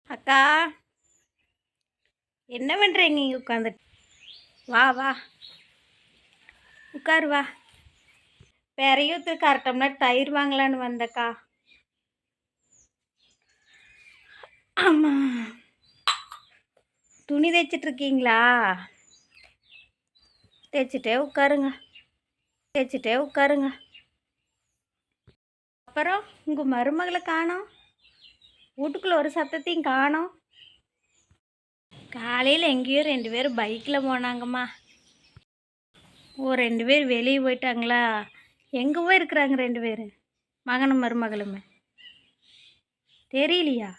அக்கா, என்ன பண்ணுறீங்க இங்கே உட்காந்துட்டு? வா வா, உட்காரு வா. பெரையூத்துக்கு அரை டம்ளர் தயிர் வாங்கலான்னு வந்தக்கா. ஆமாம், துணி தைச்சிட்ருக்கீங்களா? தைச்சிட்டே உட்காருங்க, தைச்சிட்டே உட்காருங்க. அப்புறம் உங்கள் மருமகளை காணோம், வீட்டுக்குள்ளே ஒரு சத்தத்தையும் காணோம். காலையில் எங்கேயோ 2 பேரும் பைக்கில் போனாங்கம்மா. ஓ, 2 பேர் வெளியே போயிட்டாங்களா? எங்கே போயிருக்குறாங்க 2 பேர், மகனும் மருமகளுமே? தெரியலையா?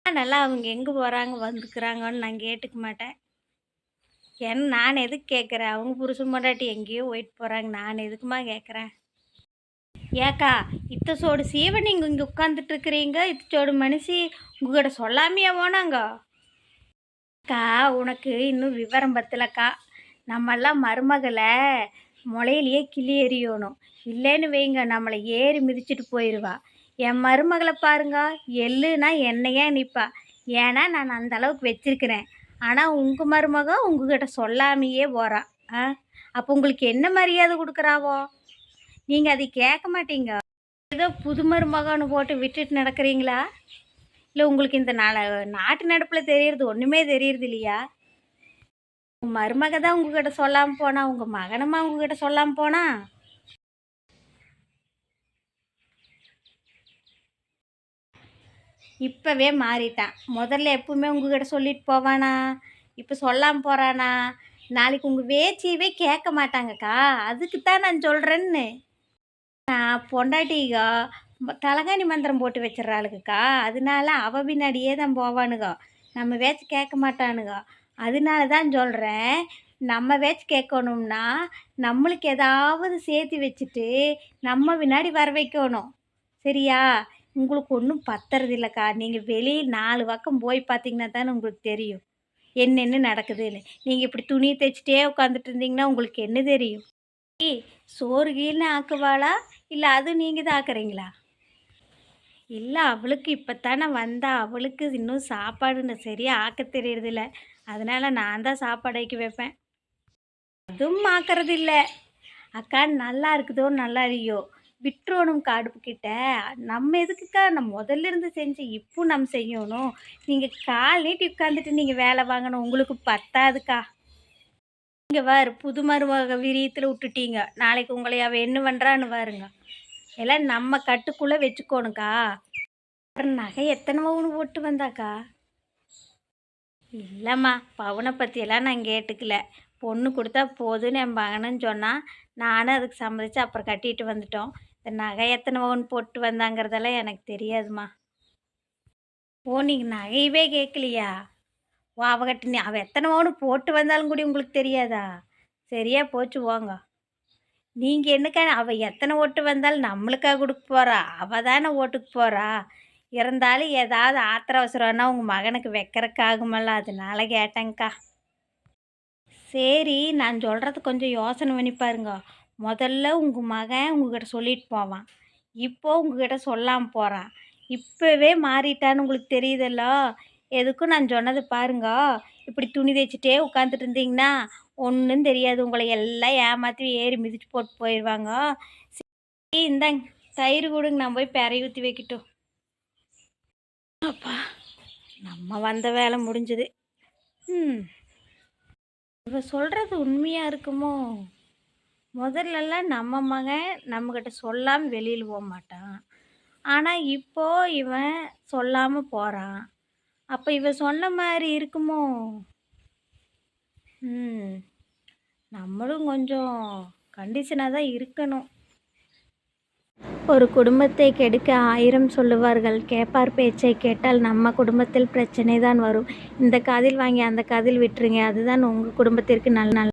நல்லா அவங்க எங்கே போகிறாங்க வந்துக்கிறாங்கன்னு நான் கேட்டுக்க மாட்டேன். ஏன்னா நான் எதுக்கு கேட்குறேன்? அவங்க புருஷன் பொண்டாட்டி எங்கேயோ போயிட்டு போகிறாங்க, நான் எதுக்குமா கேட்குறேன்? ஏக்கா, இத்த சோடு சீவன் நீங்கள் இங்கே உட்காந்துட்டு இருக்கிறீங்க, இத்த சோடு மனுஷி உங்ககிட்ட சொல்லாமையா போனாங்க? அக்கா, உனக்கு இன்னும் விவரம் பத்தலக்கா. நம்மெல்லாம் மருமகளை முளையிலேயே கிளி எறியணும், இல்லைன்னு வைங்க நம்மளை ஏறி மிதிச்சுட்டு போயிடுவா. என் மருமகளை பாருங்க, எள்ளுனா என்னையே நிற்பா. ஏன்னா நான் அந்த அளவுக்கு வச்சிருக்கிறேன். ஆனால் உங்கள் மருமக உங்ககிட்ட சொல்லாமையே போகிறா. அப்போ உங்களுக்கு என்ன மரியாதை கொடுக்குறாவோ? நீங்கள் அதை கேட்க மாட்டீங்க. ஏதோ புது மருமகன்னு போட்டு விட்டுட்டு நடக்கிறீங்களா? இல்லை உங்களுக்கு இந்த நாட்டு நடப்பில் தெரியறது ஒன்றுமே தெரியறது இல்லையா? உங்கள் மருமக தான் உங்ககிட்ட சொல்லாமல் போனா, உங்கள் மகனமா உங்ககிட்ட சொல்லாமல் போனா? இப்போவே மாறிட்டான். முதல்ல எப்பவுமே உங்ககிட்ட சொல்லிட்டு போவானா? இப்போ சொல்லாமல் போகிறானா? நாளைக்கு உங்கள் வேச்சியவே கேட்க மாட்டாங்கக்கா. அதுக்கு தான் நான் சொல்கிறேன்னு. நான் பொண்டாட்டிகா தலகாணி மந்திரம் போட்டு வச்சிட்றாளுக்குக்கா. அதனால அவள் பின்னாடியே தான் போவானுங்க, நம்ம வேச்சு கேட்க மாட்டானுங்க. அதனால தான் சொல்கிறேன், நம்ம வேச்சு கேட்கணும்னா நம்மளுக்கு ஏதாவது சேர்த்து வச்சுட்டு நம்ம பின்னாடி வர வைக்கணும், சரியா? உங்களுக்கு ஒன்றும் பத்துறது இல்லைக்கா. நீங்கள் வெளியே 4 பக்கம் போய் பார்த்தீங்கன்னா தானே உங்களுக்கு தெரியும் என்னென்ன நடக்குதுன்னு. நீங்கள் இப்படி துணி தைச்சிட்டே உட்காந்துட்டு இருந்தீங்கன்னா உங்களுக்கு என்ன தெரியும்? சோறு கீழ்னு ஆக்குவாளா, இல்லை அது நீங்கள் தான் ஆக்குறீங்களா? இல்லை, அவளுக்கு இப்போத்தானே வந்தா, அவளுக்கு இன்னும் சாப்பாடுன்னு சரியாக ஆக்க தெரியறதில்ல. அதனால் நான் தான் சாப்பாடு ஆக்கி வைப்பேன். அதுவும் ஆக்கிறது இல்லை அக்கா. நல்லா இருக்குதோ நல்லா இல்லையோ, விட்டுறணும்க்கா அடுப்புக்கிட்ட. நம்ம எதுக்குக்கா நம்ம முதல்ல இருந்து செஞ்சு இப்போ நம்ம செய்யணும்? நீங்கள் கால் நீட்டி உட்காந்துட்டு நீங்கள் வேலை வாங்கணும், உங்களுக்கு பத்தாதுக்கா. நீங்கள் வாரு, புது மருமக விரியத்தில் விட்டுட்டீங்க, நாளைக்கு உங்களை அவள் என்ன பண்ணுறான்னு பாருங்க. எல்லாம் நம்ம கட்டுக்குள்ளே வச்சுக்கோணுக்கா. அப்புறம் நகை எத்தனை பவுன் போட்டு வந்தாக்கா? இல்லைம்மா, பவுனை பற்றியெல்லாம் நான் கேட்டுக்கல. பொண்ணு கொடுத்தா போதுன்னு என் மகனுன்னு சொன்னான். நானும் அதுக்கு சம்மதிச்சு அப்புறம் கட்டிட்டு வந்துட்டோம். இந்த நகை எத்தனை பவுன் போட்டு வந்தாங்கிறதெல்லாம் எனக்கு தெரியாதுமா. ஓ, நீங்கள் நகையவே கேட்கலையா? ஓ, அவகிட்ட அவள் எத்தனை பவுன் போட்டு வந்தாலும் கூட உங்களுக்கு தெரியாதா? சரியா போச்சு போங்க. நீங்கள் என்னக்கா, அவள் எத்தனை ஓட்டு வந்தாலும் நம்மளுக்காக கொடுக்க போகிறா? அவள் தானே ஓட்டுக்கு போகிறா. இருந்தாலும் ஏதாவது ஆத்திர அவசரம்னா உங்கள் மகனுக்கு வைக்கிறக்காகுமல்ல, அதனால கேட்டேங்க்கா. சரி, நான் சொல்கிறது கொஞ்சம் யோசனை பண்ணி பாருங்க. முதல்ல உங்கள் மகன் உங்ககிட்ட சொல்லிட்டு போவான், இப்போது உங்ககிட்ட சொல்லாமல் போகிறான். இப்போவே மாறிட்டான்னு உங்களுக்கு தெரியுதல்ல. எதுக்கும் நான் சொன்னது பாருங்க. இப்படி துணி தைச்சிட்டே உட்காந்துட்டு இருந்தீங்கன்னா ஒன்றும் தெரியாது, உங்களை எல்லாம் ஏமாற்றி ஏறி மிதிச்சு போட்டு போயிடுவாங்க. சரி, இந்தாங்க தயிர் கொடுங்க, நான் போய் பெரை ஊற்றி வைக்கட்டும். அப்பா, நம்ம வந்த வேலை முடிஞ்சுது. இவ சொல்கிறது உண்மையாக இருக்குமோ? முதல்லலாம் நம்ம மகன் நம்மக்கிட்ட சொல்லாமல் வெளியில் போக மாட்டான். ஆனால் இப்போது இவன் சொல்லாமல் போகிறான். அப்போ இவ சொன்ன மாதிரி இருக்குமோ? நம்மளும் கொஞ்சம் கண்டிஷனாக தான் இருக்கணும். ஒரு குடும்பத்தை கெடுக்க 1000 சொல்லுவார்கள், கேட்பார் பேச்சை கேட்டால் நம்ம குடும்பத்தில் பிரச்சனை தான் வரும். இந்த காதில் வாங்கி அந்த காதில் விட்டுருங்க, அதுதான் உங்கள் குடும்பத்திற்கு நல்ல